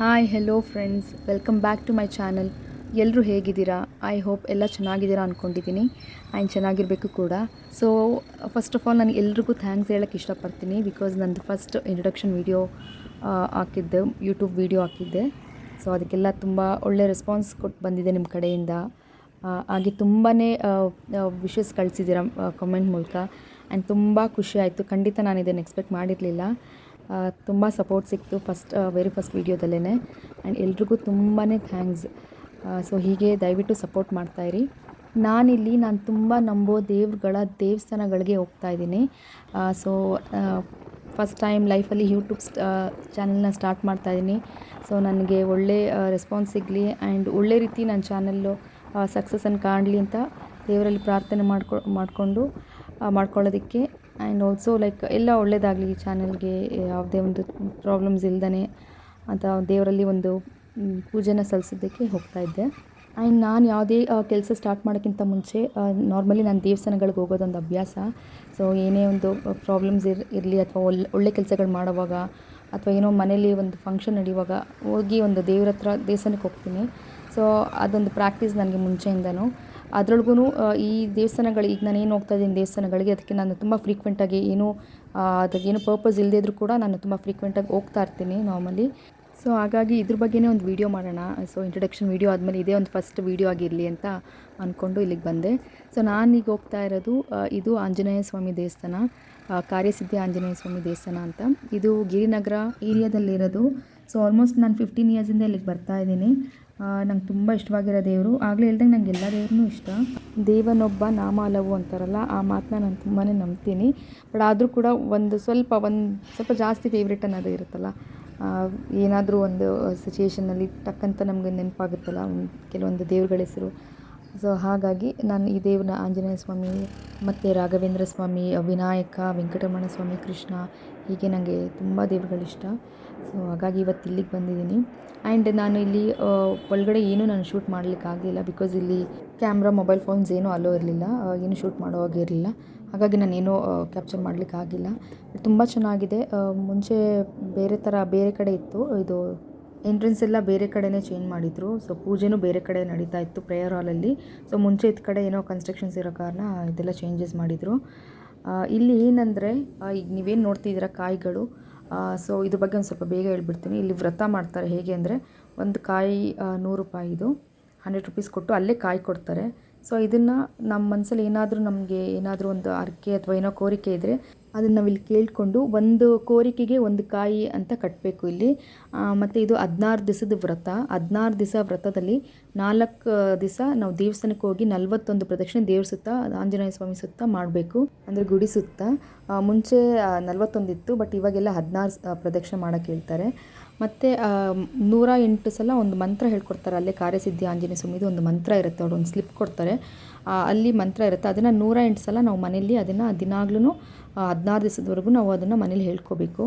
Hi hello friends, welcome back to my channel. ಎಲ್ಲರೂ ಹೇಗಿದ್ದೀರಾ? I hope ಎಲ್ಲ ಚೆನ್ನಾಗಿದ್ದೀರಾ ಅಂದ್ಕೊಂಡಿದ್ದೀನಿ ಆ್ಯಂಡ್ ಚೆನ್ನಾಗಿರಬೇಕು ಕೂಡ. ಸೊ ಫಸ್ಟ್ ಆಫ್ ಆಲ್ ನಾನು ಎಲ್ರಿಗೂ ಥ್ಯಾಂಕ್ಸ್ ಹೇಳೋಕ್ಕೆ ಇಷ್ಟಪಡ್ತೀನಿ. ಬಿಕಾಸ್ ನಂದು ಫಸ್ಟ್ ಇಂಟ್ರೊಡಕ್ಷನ್ ವೀಡಿಯೋ ಹಾಕಿದ್ದೆ, ಯೂಟ್ಯೂಬ್ ವೀಡಿಯೋ ಹಾಕಿದ್ದೆ. ಸೊ ಅದಕ್ಕೆಲ್ಲ ತುಂಬ ಒಳ್ಳೆ ರೆಸ್ಪಾನ್ಸ್ ಕೊಟ್ಟು ಬಂದಿದೆ ನಿಮ್ಮ ಕಡೆಯಿಂದ. ಹಾಗೆ ತುಂಬಾ ವಿಶಸ್ ಕಳಿಸಿದ್ದೀರಾ ಕಮೆಂಟ್ ಮೂಲಕ ಆ್ಯಂಡ್ ತುಂಬ ಖುಷಿ ಆಯಿತು. ಖಂಡಿತ ನಾನು ಇದನ್ನು ಎಕ್ಸ್ಪೆಕ್ಟ್ ಮಾಡಿರಲಿಲ್ಲ. ತುಂಬ ಸಪೋರ್ಟ್ ಸಿಕ್ತು ವೆರಿ ಫಸ್ಟ್ ವೀಡಿಯೋದಲ್ಲೇ ಆ್ಯಂಡ್ ಎಲ್ರಿಗೂ ತುಂಬಾ ಥ್ಯಾಂಕ್ಸ್. ಸೊ ಹೀಗೆ ದಯವಿಟ್ಟು ಸಪೋರ್ಟ್ ಮಾಡ್ತಾಯಿರಿ. ನಾನು ತುಂಬ ನಂಬೋ ದೇವಸ್ಥಾನಗಳಿಗೆ ಹೋಗ್ತಾಯಿದ್ದೀನಿ. ಸೊ ಫಸ್ಟ್ ಟೈಮ್ ಲೈಫಲ್ಲಿ ಯೂಟ್ಯೂಬ್ ಚಾನಲ್ನ ಸ್ಟಾರ್ಟ್ ಮಾಡ್ತಾಯಿದ್ದೀನಿ. ಸೊ ನನಗೆ ಒಳ್ಳೆ ರೆಸ್ಪಾನ್ಸ್ ಸಿಗಲಿ ಆ್ಯಂಡ್ ಒಳ್ಳೆ ರೀತಿ ನನ್ನ ಚಾನಲ್ಲು ಸಕ್ಸಸ್ಸನ್ನು ಕಾಣಲಿ ಅಂತ ದೇವರಲ್ಲಿ ಪ್ರಾರ್ಥನೆ ಮಾಡ್ಕೊಳ್ಳೋದಕ್ಕೆ ಆ್ಯಂಡ್ ಆಲ್ಸೋ ಲೈಕ್ ಎಲ್ಲ ಒಳ್ಳೆಯದಾಗಲಿ ಈ ಚಾನಲ್ಗೆ, ಯಾವುದೇ ಒಂದು ಪ್ರಾಬ್ಲಮ್ಸ್ ಇಲ್ದೇ ಅಂತ ದೇವರಲ್ಲಿ ಒಂದು ಪೂಜೆನ ಸಲ್ಲಿಸೋದಕ್ಕೆ ಹೋಗ್ತಾಯಿದ್ದೆ. ಆ್ಯಂಡ್ ನಾನು ಯಾವುದೇ ಕೆಲಸ ಸ್ಟಾರ್ಟ್ ಮಾಡೋಕ್ಕಿಂತ ಮುಂಚೆ ನಾರ್ಮಲಿ ನಾನು ದೇವಸ್ಥಾನಗಳಿಗೆ ಹೋಗೋದೊಂದು ಅಭ್ಯಾಸ. ಸೊ ಏನೇ ಒಂದು ಪ್ರಾಬ್ಲಮ್ಸ್ ಇರಲಿ ಅಥವಾ ಒಳ್ಳೆ ಕೆಲಸಗಳು ಮಾಡೋವಾಗ ಅಥವಾ ಏನೋ ಮನೇಲಿ ಒಂದು ಫಂಕ್ಷನ್ ನಡೆಯುವಾಗ ಹೋಗಿ ಒಂದು ದೇವಸ್ಥಾನಕ್ಕೆ ಹೋಗ್ತೀನಿ. ಸೊ ಅದೊಂದು ಪ್ರಾಕ್ಟೀಸ್ ನನಗೆ ಮುಂಚೆಯಿಂದನೂ. ಅದರೊಳಗೂ ಈ ದೇವಸ್ಥಾನಗಳು, ಈಗ ನಾನು ಏನು ಹೋಗ್ತಾ ಇದ್ದೀನಿ ದೇವಸ್ಥಾನಗಳಿಗೆ, ಅದಕ್ಕೆ ನಾನು ತುಂಬ ಫ್ರೀಕ್ವೆಂಟಾಗಿ ಅದಕ್ಕೇನು ಪರ್ಪಸ್ ಇಲ್ಲದೇ ಇದ್ದರೂ ಕೂಡ ನಾನು ತುಂಬ ಫ್ರೀಕ್ವೆಂಟಾಗಿ ಹೋಗ್ತಾ ಇರ್ತೀನಿ ನಾರ್ಮಲಿ. ಸೊ ಹಾಗಾಗಿ ಇದ್ರ ಬಗ್ಗೆನೇ ಒಂದು ವೀಡಿಯೋ ಮಾಡೋಣ. ಸೊ ಇಂಟ್ರೊಡಕ್ಷನ್ ವೀಡಿಯೋ ಆದಮೇಲೆ ಇದೇ ಒಂದು ಫಸ್ಟ್ ವೀಡಿಯೋ ಆಗಿರಲಿ ಅಂತ ಅಂದ್ಕೊಂಡು ಇಲ್ಲಿಗೆ ಬಂದೆ. ಸೊ ನಾನೀಗ ಹೋಗ್ತಾ ಇರೋದು ಇದು ಆಂಜನೇಯ ಸ್ವಾಮಿ ದೇವಸ್ಥಾನ, ಕಾರ್ಯಸಿದ್ಧಿ ಆಂಜನೇಯ ಸ್ವಾಮಿ ದೇವಸ್ಥಾನ ಅಂತ. ಇದು ಗಿರಿನಗರ ಏರಿಯಾದಲ್ಲಿರೋದು. ಸೊ ಆಲ್ಮೋಸ್ಟ್ ನಾನು 15 ಇಯರ್ಸಿಂದ ಇಲ್ಲಿಗೆ ಬರ್ತಾಯಿದ್ದೀನಿ. ನಂಗೆ ತುಂಬ ಇಷ್ಟವಾಗಿರೋ ದೇವರು. ಆಗಲೇ ಹೇಳ್ದಂಗೆ ನಂಗೆ ಎಲ್ಲ ದೇವ್ರೂ ಇಷ್ಟ. ದೇವನೊಬ್ಬ ನಾಮ ಹಲವು ಅಂತಾರಲ್ಲ, ಆ ಮಾತನ್ನ ನಾನು ತುಂಬಾ ನಂಬ್ತೀನಿ. ಬಟ್ ಆದರೂ ಕೂಡ ಒಂದು ಸ್ವಲ್ಪ ಜಾಸ್ತಿ ಫೇವ್ರೇಟ್ ಅನ್ನೋದು ಇರುತ್ತಲ್ಲ. ಏನಾದರೂ ಒಂದು ಸಿಚುಯೇಷನಲ್ಲಿ ಟಕ್ಕಂತ ನಮಗೆ ನೆನಪಾಗುತ್ತಲ್ಲ ಕೆಲವೊಂದು ದೇವ್ರುಗಳ ಹೆಸರು. ಸೊ ಹಾಗಾಗಿ ನಾನು ಈ ದೇವ್ರನ್ನ ಆಂಜನೇಯ ಸ್ವಾಮಿ ಮತ್ತು ರಾಘವೇಂದ್ರ ಸ್ವಾಮಿ, ವಿನಾಯಕ, ವೆಂಕಟರಮಣ ಸ್ವಾಮಿ, ಕೃಷ್ಣ, ಹೀಗೆ ನನಗೆ ತುಂಬ ದೇವ್ರುಗಳಿಷ್ಟ. ಸೊ ಹಾಗಾಗಿ ಇವತ್ತು ಇಲ್ಲಿಗೆ ಬಂದಿದ್ದೀನಿ. ಆ್ಯಂಡ್ ನಾನು ಇಲ್ಲಿ ಒಳಗಡೆ ಏನೂ ನಾನು ಶೂಟ್ ಮಾಡಲಿಕ್ಕಾಗಲಿಲ್ಲ. ಬಿಕಾಸ್ ಇಲ್ಲಿ ಕ್ಯಾಮ್ರಾ, ಮೊಬೈಲ್ ಫೋನ್ಸ್ ಏನೂ ಅಲೋ ಇರಲಿಲ್ಲ, ಏನು ಶೂಟ್ ಮಾಡೋ ಹಾಗೆ ಇರಲಿಲ್ಲ. ಹಾಗಾಗಿ ನಾನೇನೂ ಕ್ಯಾಪ್ಚರ್ ಮಾಡಲಿಕ್ಕಾಗಿಲ್ಲ. ತುಂಬ ಚೆನ್ನಾಗಿದೆ. ಮುಂಚೆ ಬೇರೆ ಕಡೆ ಇತ್ತು, ಇದು ಎಂಟ್ರೆನ್ಸ್ ಎಲ್ಲ ಬೇರೆ ಕಡೆನೇ ಚೇಂಜ್ ಮಾಡಿದರು. ಸೊ ಪೂಜೆನೂ ಬೇರೆ ಕಡೆ ನಡೀತಾ ಇತ್ತು, ಪ್ರೇಯರ್ ಹಾಲಲ್ಲಿ. ಸೊ ಮುಂಚೆ ಇದ್ದ ಕಡೆ ಏನೋ ಕನ್ಸ್ಟ್ರಕ್ಷನ್ಸ್ ಇರೋ ಕಾರಣ ಇದೆಲ್ಲ ಚೇಂಜಸ್ ಮಾಡಿದರು. ಇಲ್ಲಿ ಏನಂದರೆ, ಈಗ ನೀವೇನು ನೋಡ್ತಿದ್ದೀರಾ ಕಾಯಿಗಳು, ಸೊ ಇದ್ರ ಬಗ್ಗೆ ಒಂದು ಸ್ವಲ್ಪ ಬೇಗ ಹೇಳ್ಬಿಡ್ತೀನಿ. ಇಲ್ಲಿ ವ್ರತ ಮಾಡ್ತಾರೆ. ಹೇಗೆ ಅಂದರೆ, ಒಂದು ಕಾಯಿ 100 ರೂಪಾಯಿ, ಇದು 100 ರೂಪೀಸ್ ಕೊಟ್ಟು ಅಲ್ಲೇ ಕಾಯಿ ಕೊಡ್ತಾರೆ. ಸೊ ಇದನ್ನು ನಮ್ಮ ಮನಸ್ಸಲ್ಲಿ ನಮಗೆ ಏನಾದರೂ ಒಂದು ಹರಕೆ ಅಥವಾ ಏನೋ ಕೋರಿಕೆ ಇದ್ದರೆ ಅದನ್ನು ನಾವಿಲ್ಲಿ ಕೇಳಿಕೊಂಡು ಒಂದು ಕೋರಿಕೆಗೆ ಒಂದು ಕಾಯಿ ಅಂತ ಕಟ್ಟಬೇಕು ಇಲ್ಲಿ. ಮತ್ತು ಇದು 16 ದಿವಸದ ವ್ರತ. 16 ದಿವಸ ವ್ರತದಲ್ಲಿ 4 ದಿವಸ ನಾವು ದೇವಸ್ಥಾನಕ್ಕೆ ಹೋಗಿ 41 ಪ್ರದಕ್ಷಿಣೆ ದೇವ್ರ ಸುತ್ತ, ಆಂಜನೇಯ ಸ್ವಾಮಿ ಸುತ್ತ ಮಾಡಬೇಕು, ಅಂದರೆ ಗುಡಿ ಸುತ್ತ. ಮುಂಚೆ 41 ಇತ್ತು, ಬಟ್ ಇವಾಗೆಲ್ಲ 16 ಪ್ರದಕ್ಷಿಣೆ ಮಾಡೋಕ್ಕೆ ಹೇಳ್ತಾರೆ. ಮತ್ತು 108 ಸಲ ಒಂದು ಮಂತ್ರ ಹೇಳ್ಕೊಡ್ತಾರೆ. ಅಲ್ಲೇ ಕಾರ್ಯಸಿದ್ಧಿ ಆಂಜನೇಯ ಸ್ವಾಮಿದು ಒಂದು ಮಂತ್ರ ಇರುತ್ತೆ, ಅವ್ರು ಒಂದು ಸ್ಲಿಪ್ ಕೊಡ್ತಾರೆ, ಅಲ್ಲಿ ಮಂತ್ರ ಇರುತ್ತೆ. ಅದನ್ನು 108 ಸಲ ನಾವು ಮನೇಲಿ ಅದನ್ನು ದಿನಾಗ್ಲೂ 16 ದಿವಸದವರೆಗೂ ನಾವು ಅದನ್ನು ಮನೇಲಿ ಹೇಳ್ಕೋಬೇಕು.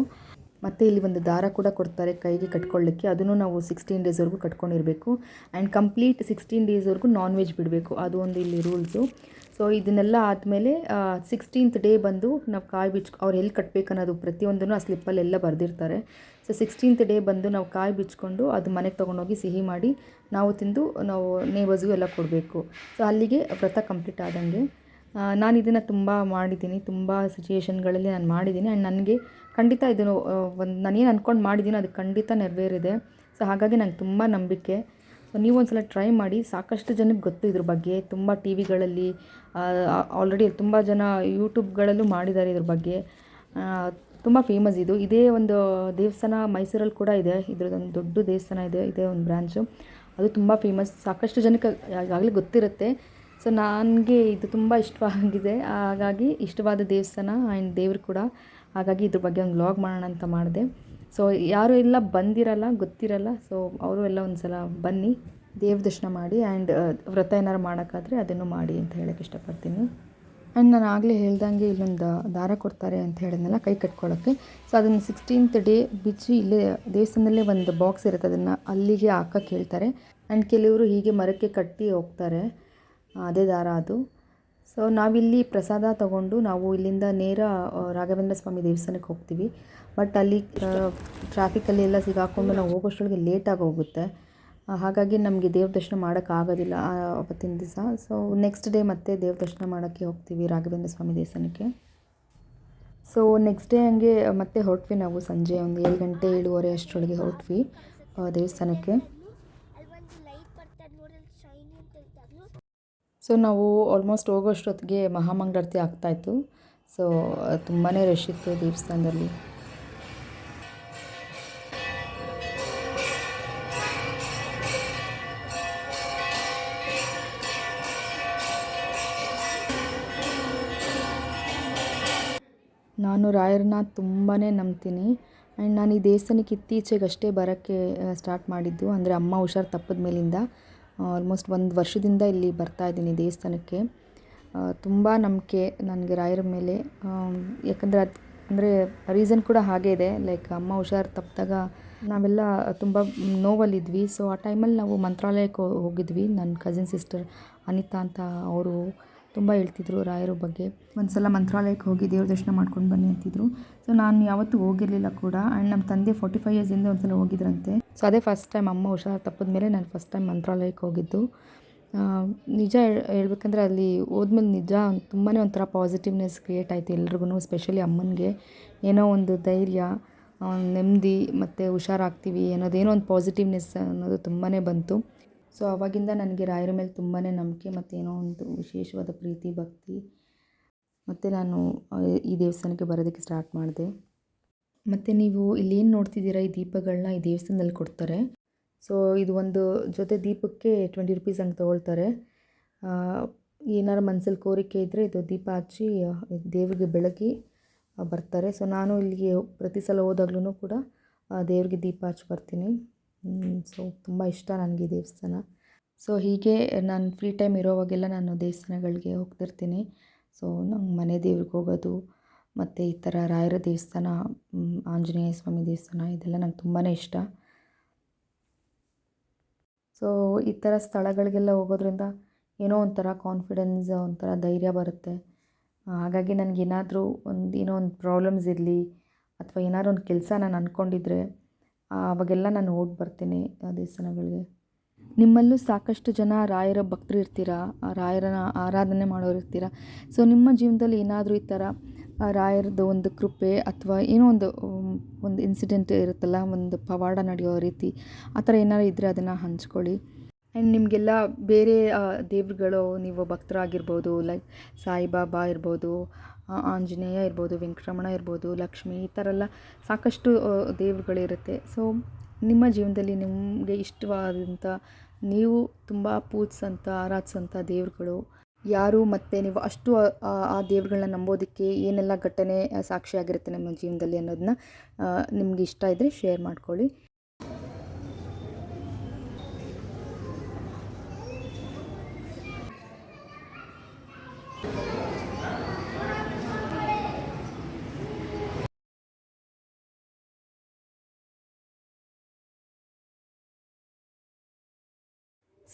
ಮತ್ತು ಇಲ್ಲಿ ಒಂದು ದಾರ ಕೂಡ ಕೊಡ್ತಾರೆ ಕೈಗೆ ಕಟ್ಕೊಳ್ಳಿಕ್ಕೆ, ಅದನ್ನು ನಾವು 16 ಡೇಸ್ವರೆಗೂ ಕಟ್ಕೊಂಡಿರಬೇಕು. ಆ್ಯಂಡ್ ಕಂಪ್ಲೀಟ್ 16 ಡೇಸ್ವರೆಗೂ ನಾನ್ ವೆಜ್ ಬಿಡಬೇಕು, ಅದು ಒಂದು ಇಲ್ಲಿ ರೂಲ್ಸು. ಸೊ ಇದನ್ನೆಲ್ಲ ಆದಮೇಲೆ 16th ಡೇ ಬಂದು ನಾವು ಕಾಯಿ ಅವ್ರು ಎಲ್ಲಿ ಕಟ್ಟಬೇಕು ಅನ್ನೋದು ಪ್ರತಿಯೊಂದನ್ನು ಆ ಸ್ಲಿಪ್ಪಲ್ಲೆಲ್ಲ ಬರೆದಿರ್ತಾರೆ. ಸೊ 16th ಡೇ ಬಂದು ನಾವು ಕಾಯಿ ಬಿಚ್ಕೊಂಡು ಅದು ಮನೆಗೆ ತೊಗೊಂಡೋಗಿ ಸಿಹಿ ಮಾಡಿ ನಾವು ತಿಂದು ನಾವು ನೇಬರ್ಸ್ಗೂ ಎಲ್ಲ ಕೊಡಬೇಕು. ಸೊ ಅಲ್ಲಿಗೆ ವ್ರತ ಕಂಪ್ಲೀಟ್ ಆದಂಗೆ. ನಾನು ಇದನ್ನು ತುಂಬ ಮಾಡಿದ್ದೀನಿ, ತುಂಬ ಸಿಚುಯೇಷನ್ಗಳಲ್ಲಿ ನಾನು ಮಾಡಿದ್ದೀನಿ. ಆ್ಯಂಡ್ ನನಗೆ ಖಂಡಿತ ಇದನ್ನು ನಾನೇನು ಅಂದ್ಕೊಂಡು ಮಾಡಿದ್ದೀನೋ ಅದು ಖಂಡಿತ ನೆರವೇರಿದೆ. ಸೊ ಹಾಗಾಗಿ ನಂಗೆ ತುಂಬ ನಂಬಿಕೆ. ಸೊ ನೀವು ಒಂದು ಸಲ ಟ್ರೈ ಮಾಡಿ. ಸಾಕಷ್ಟು ಜನಕ್ಕೆ ಗೊತ್ತು ಇದ್ರ ಬಗ್ಗೆ, ತುಂಬ ಟಿ ವಿಗಳಲ್ಲಿ ಆಲ್ರೆಡಿ ತುಂಬ ಜನ ಯೂಟ್ಯೂಬ್ಗಳಲ್ಲೂ ಮಾಡಿದ್ದಾರೆ ಇದ್ರ ಬಗ್ಗೆ. ತುಂಬ ಫೇಮಸ್ ಇದು. ಇದೇ ಒಂದು ದೇವಸ್ಥಾನ ಮೈಸೂರಲ್ಲಿ ಕೂಡ ಇದೆ, ಇದ್ರದ್ದೊಂದು ದೊಡ್ಡ ದೇವಸ್ಥಾನ ಇದೆ, ಇದೇ ಒಂದು ಬ್ರ್ಯಾಂಚು. ಅದು ತುಂಬ ಫೇಮಸ್, ಸಾಕಷ್ಟು ಜನಕ್ಕೆ ಈಗಾಗಲೇ ಗೊತ್ತಿರುತ್ತೆ. ಸೊ ನನಗೆ ಇದು ತುಂಬ ಇಷ್ಟವಾಗಿದೆ, ಹಾಗಾಗಿ ಇಷ್ಟವಾದ ದೇವಸ್ಥಾನ ಆ್ಯಂಡ್ ದೇವರು ಕೂಡ. ಹಾಗಾಗಿ ಇದ್ರ ಬಗ್ಗೆ ಒಂದು ವ್ಲಾಗ್ ಮಾಡೋಣ ಅಂತ ಮಾಡಿದೆ. ಸೊ ಯಾರು ಎಲ್ಲ ಬಂದಿರಲ್ಲ, ಗೊತ್ತಿರಲ್ಲ, ಸೊ ಅವರು ಎಲ್ಲ ಒಂದು ಸಲ ಬನ್ನಿ, ದೇವ್ರ ದರ್ಶನ ಮಾಡಿ ಆ್ಯಂಡ್ ವ್ರತ ಏನಾರು ಮಾಡೋಕ್ಕಾದರೆ ಅದನ್ನು ಮಾಡಿ ಅಂತ ಹೇಳೋಕ್ಕೆ ಇಷ್ಟಪಡ್ತೀನಿ. ಆ್ಯಂಡ್ ನಾನು ಆಗಲೇ ಹೇಳ್ದಂಗೆ ಇಲ್ಲೊಂದು ದಾರ ಕೊಡ್ತಾರೆ ಅಂತ ಹೇಳಿದ್ನಲ್ಲ ಕೈ ಕಟ್ಕೊಳ್ಳೋಕ್ಕೆ. ಸೊ ಅದನ್ನು 16th ಡೇ ಬಿಚ್ಚಿ ಇಲ್ಲೇ ದೇವಸ್ಥಾನದಲ್ಲೇ ಒಂದು ಬಾಕ್ಸ್ ಇರುತ್ತೆ, ಅದನ್ನು ಅಲ್ಲಿಗೆ ಹಾಕಕ್ಕೆ ಹೇಳ್ತಾರೆ. ಆ್ಯಂಡ್ ಕೆಲವರು ಹೀಗೆ ಮರಕ್ಕೆ ಕಟ್ಟಿ ಹೋಗ್ತಾರೆ, ಅದೇ ದಾರ ಅದು. ಸೊ ನಾವಿಲ್ಲಿ ಪ್ರಸಾದ ತಗೊಂಡು ನಾವು ಇಲ್ಲಿಂದ ನೇರ ರಾಘವೇಂದ್ರ ಸ್ವಾಮಿ ದೇವಸ್ಥಾನಕ್ಕೆ ಹೋಗ್ತೀವಿ. ಬಟ್ ಅಲ್ಲಿ ಟ್ರಾಫಿಕಲ್ಲಿ ಎಲ್ಲ ಸಿಗಾಕೊಂಡು ನಾವು ಹೋಗೋಷ್ಟೊಳಗೆ ಲೇಟಾಗಿ ಹೋಗುತ್ತೆ. ಹಾಗಾಗಿ ನಮಗೆ ದೇವ್ರ ದರ್ಶನ ಮಾಡೋಕ್ಕಾಗೋದಿಲ್ಲ ಅವತ್ತಿನ ದಿವಸ. ಸೊ ನೆಕ್ಸ್ಟ್ ಡೇ ಮತ್ತೆ ದೇವ್ರ ದರ್ಶನ ಮಾಡೋಕ್ಕೆ ಹೋಗ್ತೀವಿ ರಾಘವೇಂದ್ರ ಸ್ವಾಮಿ ದೇವಸ್ಥಾನಕ್ಕೆ. ಸೊ ನೆಕ್ಸ್ಟ್ ಡೇ ಹಂಗೆ ಮತ್ತೆ ಹೊರಟ್ವಿ ನಾವು ಸಂಜೆ ಒಂದು 7 ಗಂಟೆ 7:30 ಅಷ್ಟರೊಳಗೆ ಹೊರಟ್ವಿ ದೇವಸ್ಥಾನಕ್ಕೆ. ಸೊ ನಾವು ಆಲ್ಮೋಸ್ಟ್ ಹೋಗೋಷ್ಟೊತ್ತಿಗೆ ಮಹಾಮಂಗಳಾರತಿ ಆಗ್ತಾಯಿತ್ತು. ಸೊ ತುಂಬಾ ರಶ್ ಇತ್ತು ದೇವಸ್ಥಾನದಲ್ಲಿ. ನಾನು ರಾಯರನ್ನ ತುಂಬಾ ನಂಬ್ತೀನಿ. ಆ್ಯಂಡ್ ನಾನು ಈ ದೇವಸ್ಥಾನಕ್ಕೆ ಇತ್ತೀಚೆಗಷ್ಟೇ ಬರೋಕ್ಕೆ ಸ್ಟಾರ್ಟ್ ಮಾಡಿದ್ದು. ಅಂದರೆ ಅಮ್ಮ ಹುಷಾರು ತಪ್ಪಿದ ಮೇಲಿಂದ ಆಲ್ಮೋಸ್ಟ್ 1 ವರ್ಷದಿಂದ ಇಲ್ಲಿ ಬರ್ತಾಯಿದ್ದೀನಿ ದೇವಸ್ಥಾನಕ್ಕೆ. ತುಂಬ ನಂಬಿಕೆ ನನಗೆ ರಾಯರ ಮೇಲೆ. ಯಾಕಂದರೆ ಅದು ಅಂದರೆ ರೀಸನ್ ಕೂಡ ಹಾಗೇ ಇದೆ. ಲೈಕ್ ಅಮ್ಮ ಹುಷಾರು ತಪ್ಪಿದಾಗ ನಾವೆಲ್ಲ ತುಂಬ ನೋವಲ್ಲಿದ್ವಿ. ಸೊ ಆ ಟೈಮಲ್ಲಿ ನಾವು ಮಂತ್ರಾಲಯಕ್ಕೆ ಹೋಗಿದ್ವಿ. ನನ್ನ ಕಸಿನ್ ಸಿಸ್ಟರ್ ಅನಿತಾ ಅಂತ, ಅವರು ತುಂಬ ಹೇಳ್ತಿದ್ರು ರಾಯರ ಬಗ್ಗೆ. ಒಂದು ಸಲ ಮಂತ್ರಾಲಯಕ್ಕೆ ಹೋಗಿ ದೇವ್ರ ದರ್ಶನ ಮಾಡ್ಕೊಂಡು ಬನ್ನಿ ಅಂತಿದ್ರು. ಸೊ ನಾನು ಯಾವತ್ತೂ ಹೋಗಿರಲಿಲ್ಲ ಕೂಡ. ಆ್ಯಂಡ್ ನಮ್ಮ ತಂದೆ 45 ಇಯರ್ಸಿಂದ ಒಂದು ಸಲ ಹೋಗಿದ್ರಂತೆ. ಸೊ ಅದೇ ಫಸ್ಟ್ ಟೈಮ್ ಅಮ್ಮ ಹುಷಾರು ತಪ್ಪಿದ ಮೇಲೆ ನಾನು ಫಸ್ಟ್ ಟೈಮ್ ಮಂತ್ರಾಲಯಕ್ಕೆ ಹೋಗಿದ್ದು. ನಿಜ ಹೇಳ್ಬೇಕಂದ್ರೆ ಅಲ್ಲಿ ಹೋದ್ಮೇಲೆ ನಿಜ ತುಂಬಾ ಒಂಥರ ಪಾಸಿಟಿವ್ನೆಸ್ ಕ್ರಿಯೇಟ್ ಆಯಿತು ಎಲ್ರಿಗೂ. ಸ್ಪೆಷಲಿ ಅಮ್ಮನಿಗೆ ಏನೋ ಒಂದು ಧೈರ್ಯ, ನೆಮ್ಮದಿ ಮತ್ತು ಹುಷಾರಾಗ್ತೀವಿ ಅನ್ನೋದೇನೋ ಒಂದು ಪಾಸಿಟಿವ್ನೆಸ್ ಅನ್ನೋದು ತುಂಬಾ ಬಂತು. ಸೊ ಆವಾಗಿಂದ ನನಗೆ ರಾಯರ ಮೇಲೆ ತುಂಬಾ ನಂಬಿಕೆ ಮತ್ತು ಏನೋ ಒಂದು ವಿಶೇಷವಾದ ಪ್ರೀತಿ ಭಕ್ತಿ. ಮತ್ತು ನಾನು ಈ ದೇವಸ್ಥಾನಕ್ಕೆ ಬರೋದಕ್ಕೆ ಸ್ಟಾರ್ಟ್ ಮಾಡಿದೆ. ಮತ್ತು ನೀವು ಇಲ್ಲೇನು ನೋಡ್ತಿದ್ದೀರಾ, ಈ ದೀಪಗಳನ್ನ ಈ ದೇವಸ್ಥಾನದಲ್ಲಿ ಕೊಡ್ತಾರೆ. ಸೊ ಇದು ಒಂದು ಜೊತೆ ದೀಪಕ್ಕೆ 20 ರೂಪೀಸ್ ಹಂಗೆ ತೊಗೊಳ್ತಾರೆ. ಏನಾರು ಮನಸ್ಸಲ್ಲಿ ಕೋರಿಕೆ ಇದ್ದರೆ ಇದು ದೀಪ ಹಚ್ಚಿ ದೇವರಿಗೆ ಬೆಳಗಿ ಬರ್ತಾರೆ. ಸೊ ನಾನು ಇಲ್ಲಿಗೆ ಪ್ರತಿ ಸಲ ಹೋದಾಗ್ಲೂ ಕೂಡ ದೇವರಿಗೆ ದೀಪ ಹಚ್ಚಿ ಬರ್ತೀನಿ. ಸೊ ತುಂಬ ಇಷ್ಟ ನನಗೆ ಈ ದೇವಸ್ಥಾನ. ಸೊ ಹೀಗೆ ನಾನು ಫ್ರೀ ಟೈಮ್ ಇರೋವಾಗೆಲ್ಲ ನಾನು ದೇವಸ್ಥಾನಗಳಿಗೆ ಹೋಗ್ತಿರ್ತೀನಿ. ಸೊ ನಮ್ಮ ಮನೆ ದೇವ್ರಿಗೆ ಹೋಗೋದು ಮತ್ತು ಈ ಥರ ರಾಯರ ದೇವಸ್ಥಾನ, ಆಂಜನೇಯ ಸ್ವಾಮಿ ದೇವಸ್ಥಾನ ಇದೆಲ್ಲ ನಂಗೆ ತುಂಬಾ ಇಷ್ಟ. ಸೊ ಈ ಥರ ಸ್ಥಳಗಳಿಗೆಲ್ಲ ಹೋಗೋದ್ರಿಂದ ಏನೋ ಒಂಥರ ಕಾನ್ಫಿಡೆನ್ಸ್, ಒಂಥರ ಧೈರ್ಯ ಬರುತ್ತೆ. ಹಾಗಾಗಿ ನನಗೇನಾದರೂ ಏನೋ ಒಂದು ಪ್ರಾಬ್ಲಮ್ಸ್ ಇರಲಿ ಅಥವಾ ಏನಾದ್ರು ಒಂದು ಕೆಲಸ ನಾನು ಅಂದ್ಕೊಂಡಿದ್ರೆ ಆವಾಗೆಲ್ಲ ನಾನು ಓಡಿ ಬರ್ತೀನಿ ದೇವಸ್ಥಾನಗಳಿಗೆ. ನಿಮ್ಮಲ್ಲೂ ಸಾಕಷ್ಟು ಜನ ರಾಯರ ಭಕ್ತರು ಇರ್ತೀರ, ರಾಯರನ ಆರಾಧನೆ ಮಾಡೋರು ಇರ್ತೀರ. ಸೊ ನಿಮ್ಮ ಜೀವನದಲ್ಲಿ ಏನಾದರೂ ಈ ಥರ ರಾಯರದ್ದು ಒಂದು ಕೃಪೆ ಅಥವಾ ಏನೋ ಒಂದು ಇನ್ಸಿಡೆಂಟ್ ಇರುತ್ತಲ್ಲ, ಒಂದು ಪವಾಡ ನಡೆಯೋ ರೀತಿ, ಆ ಥರ ಏನಾದ್ರು ಇದ್ದರೆ ಅದನ್ನು ಹಂಚ್ಕೊಳ್ಳಿ. ಆ್ಯಂಡ್ ನಿಮಗೆಲ್ಲ ಬೇರೆ ದೇವರುಗಳು, ನೀವು ಭಕ್ತರಾಗಿರ್ಬೋದು, ಲೈಕ್ ಸಾಯಿಬಾಬಾ ಇರ್ಬೋದು, ಆಂಜನೇಯ ಇರ್ಬೋದು, ವೆಂಕಟರಮಣ ಇರ್ಬೋದು, ಲಕ್ಷ್ಮಿ, ಈ ಥರ ಎಲ್ಲ ಸಾಕಷ್ಟು ದೇವರುಗಳಿರುತ್ತೆ. ಸೊ ನಿಮ್ಮ ಜೀವನದಲ್ಲಿ ನಿಮಗೆ ಇಷ್ಟವಾದಂಥ, ನೀವು ತುಂಬ ಪೂಜಿಸೋಂಥ ಆರಾಧಿಸೋಂಥ ದೇವರುಗಳು ಯಾರು, ಮತ್ತು ನೀವು ಅಷ್ಟು ಆ ದೇವರುಗಳನ್ನ ನಂಬೋದಕ್ಕೆ ಏನೆಲ್ಲ ಘಟನೆ ಸಾಕ್ಷಿಯಾಗಿರುತ್ತೆ ನಿಮ್ಮ ಜೀವನದಲ್ಲಿ ಅನ್ನೋದನ್ನ ನಿಮ್ಗೆ ಇಷ್ಟ ಇದ್ದರೆ ಶೇರ್ ಮಾಡ್ಕೊಳ್ಳಿ.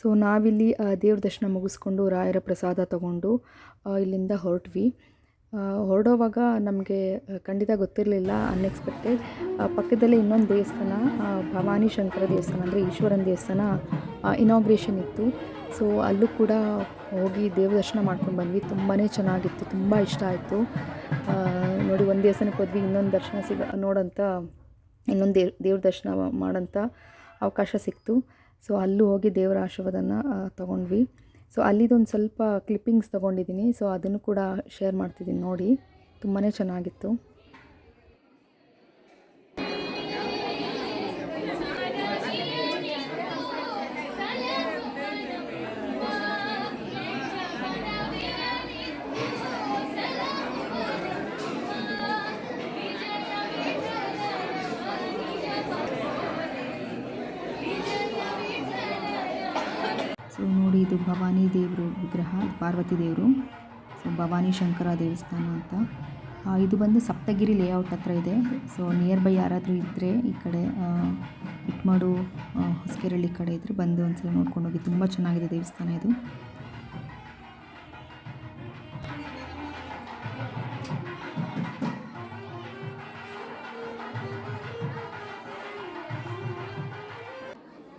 ಸೊ ನಾವಿಲ್ಲಿ ದೇವ್ರ ದರ್ಶನ ಮುಗಿಸ್ಕೊಂಡು ರಾಯರ ಪ್ರಸಾದ ತಗೊಂಡು ಇಲ್ಲಿಂದ ಹೊರಟ್ವಿ. ಹೊರಡೋವಾಗ ನಮಗೆ ಖಂಡಿತ ಗೊತ್ತಿರಲಿಲ್ಲ, ಅನ್ಎಕ್ಸ್ಪೆಕ್ಟೆಡ್, ಪಕ್ಕದಲ್ಲೇ ಇನ್ನೊಂದು ದೇವಸ್ಥಾನ, ಭವಾನಿ ಶಂಕರ ದೇವಸ್ಥಾನ ಅಂದರೆ ಈಶ್ವರನ ದೇವಸ್ಥಾನ ಇನಾಗ್ರೇಷನ್ ಇತ್ತು. ಸೊ ಅಲ್ಲೂ ಕೂಡ ಹೋಗಿ ದೇವ್ರ ದರ್ಶನ ಮಾಡ್ಕೊಂಡು ಬಂದ್ವಿ. ತುಂಬಾ ಚೆನ್ನಾಗಿತ್ತು, ತುಂಬ ಇಷ್ಟ ಆಯಿತು. ನೋಡಿ, ಒಂದು ದೇವಸ್ಥಾನಕ್ಕೆ ಹೋದ್ವಿ, ಇನ್ನೊಂದು ದರ್ಶನ ನೋಡೋಂಥ, ಇನ್ನೊಂದು ದೇವ್ರ ದರ್ಶನ ಮಾಡೋಂಥ ಅವಕಾಶ ಸಿಕ್ತು. ಸೊ ಅಲ್ಲೂ ಹೋಗಿ ದೇವರ ಆಶೀರ್ವಾದನ ತೊಗೊಂಡ್ವಿ. ಸೊ ಅಲ್ಲಿದೊಂದು ಸ್ವಲ್ಪ ಕ್ಲಿಪ್ಪಿಂಗ್ಸ್ ತೊಗೊಂಡಿದ್ದೀನಿ. ಸೊ ಅದನ್ನು ಕೂಡ ಶೇರ್ ಮಾಡ್ತಿದ್ದೀನಿ ನೋಡಿ, ತುಂಬಾ ಚೆನ್ನಾಗಿತ್ತು. ಸೊ ನೋಡಿ, ಇದು ಭವಾನಿ ದೇವರು ವಿಗ್ರಹ, ಪಾರ್ವತಿ ದೇವರು. ಸೊ ಭವಾನಿ ಶಂಕರ ದೇವಸ್ಥಾನ ಅಂತ. ಇದು ಬಂದು ಸಪ್ತಗಿರಿ ಲೇಔಟ್ ಹತ್ರ ಇದೆ. ಸೊ ನಿಯರ್ ಬೈ ಯಾರಾದರೂ ಇದ್ದರೆ ಈ ಕಡೆ ಇಟ್ಮಾಡು, ಹೊಸಕೆರಳ್ಳಿ ಕಡೆ ಇದ್ದರೆ ಬಂದು ಒಂದ್ಸಲ ನೋಡ್ಕೊಂಡು ಹೋಗಿ. ತುಂಬ ಚೆನ್ನಾಗಿದೆ ದೇವಸ್ಥಾನ ಇದು.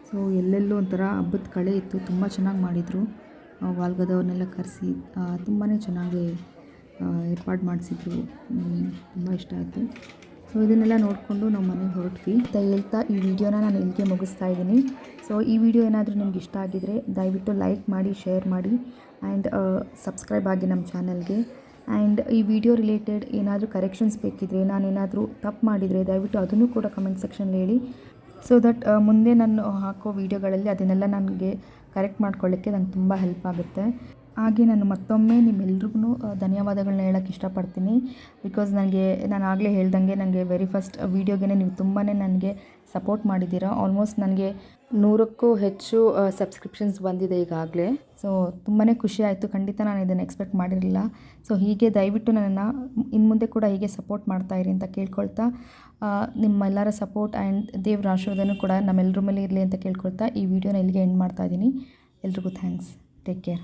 ಸೊ ಎಲ್ಲೆಲ್ಲೋ ಒಂಥರ ಹಬ್ಬದ ಕಳೆ ಇತ್ತು, ತುಂಬ ಚೆನ್ನಾಗಿ ಮಾಡಿದರು. ವಾಲ್ಗದವ್ರನ್ನೆಲ್ಲ ಕರೆಸಿ ತುಂಬಾ ಚೆನ್ನಾಗಿ ಏರ್ಪಾಡು ಮಾಡಿಸಿದ್ರು. ತುಂಬ ಇಷ್ಟ ಆಯಿತು. ಸೊ ಇದನ್ನೆಲ್ಲ ನೋಡಿಕೊಂಡು ನಾವು ಮನೆಗೆ ಹೊರಟ್ವಿ ಅಂತ ಹೇಳ್ತಾ ಈ ವಿಡಿಯೋನ ನಾನು ಇಲ್ಲಿಗೆ ಮುಗಿಸ್ತಾ ಇದ್ದೀನಿ. ಸೊ ಈ ವಿಡಿಯೋ ಏನಾದರೂ ನಿಮ್ಗೆ ಇಷ್ಟ ಆಗಿದರೆ ದಯವಿಟ್ಟು ಲೈಕ್ ಮಾಡಿ, ಶೇರ್ ಮಾಡಿ ಆ್ಯಂಡ್ ಸಬ್ಸ್ಕ್ರೈಬ್ ಆಗಿ ನಮ್ಮ ಚಾನಲ್ಗೆ. ಆ್ಯಂಡ್ ಈ ವಿಡಿಯೋ ರಿಲೇಟೆಡ್ ಏನಾದರೂ ಕರೆಕ್ಷನ್ಸ್ ಬೇಕಿದ್ದರೆ, ನಾನೇನಾದರೂ ತಪ್ಪು ಮಾಡಿದರೆ ದಯವಿಟ್ಟು ಅದನ್ನು ಕೂಡ ಕಮೆಂಟ್ ಸೆಕ್ಷನ್ಲಿ ಹೇಳಿ. ಸೊ ದಟ್ ಮುಂದೆ ನಾನು ಹಾಕೋ ವೀಡಿಯೋಗಳಲ್ಲಿ ಅದನ್ನೆಲ್ಲ ನನಗೆ ಕರೆಕ್ಟ್ ಮಾಡ್ಕೊಳ್ಳಿಕ್ಕೆ ನಂಗೆ ತುಂಬ ಹೆಲ್ಪ್ ಆಗುತ್ತೆ. ಹಾಗೆ ನಾನು ಮತ್ತೊಮ್ಮೆ ನಿಮ್ಮೆಲ್ರಿಗೂ ಧನ್ಯವಾದಗಳನ್ನ ಹೇಳೋಕ್ಕೆ ಇಷ್ಟಪಡ್ತೀನಿ. ಬಿಕಾಸ್ ನಾನು ಆಗಲೇ ಹೇಳ್ದಂಗೆ ನನಗೆ ವೆರಿ ಫಸ್ಟ್ ವೀಡಿಯೋಗೆ ನೀವು ತುಂಬಾ ನನಗೆ ಸಪೋರ್ಟ್ ಮಾಡಿದ್ದೀರಾ. ಆಲ್ಮೋಸ್ಟ್ ನನಗೆ 100ಕ್ಕೂ ಹೆಚ್ಚು ಸಬ್ಸ್ಕ್ರಿಪ್ಷನ್ಸ್ ಬಂದಿದೆ ಈಗಾಗಲೇ. ಸೊ ತುಂಬಾ ಖುಷಿ ಆಯಿತು. ಖಂಡಿತ ನಾನು ಇದನ್ನು ಎಕ್ಸ್ಪೆಕ್ಟ್ ಮಾಡಿರಲಿಲ್ಲ. ಸೊ ಹೀಗೆ ದಯವಿಟ್ಟು ನನ್ನನ್ನು ಇನ್ನು ಮುಂದೆ ಕೂಡ ಹೀಗೆ ಸಪೋರ್ಟ್ ಮಾಡ್ತಾಯಿರಿ ಅಂತ ಕೇಳ್ಕೊಳ್ತಾ, ನಿಮ್ಮೆಲ್ಲರ ಸಪೋರ್ಟ್ ಆ್ಯಂಡ್ ದೇವ್ರ ಆಶೀರ್ವಾದನೂ ಕೂಡ ನಮ್ಮೆಲ್ಲರ ಮೇಲೆ ಇರಲಿ ಅಂತ ಕೇಳ್ಕೊಳ್ತಾ ಈ ವಿಡಿಯೋನ ಇಲ್ಲಿಗೆ ಎಂಡ್ ಮಾಡ್ತಾಯಿದ್ದೀನಿ. ಎಲ್ರಿಗೂ ಥ್ಯಾಂಕ್ಸ್. Take care.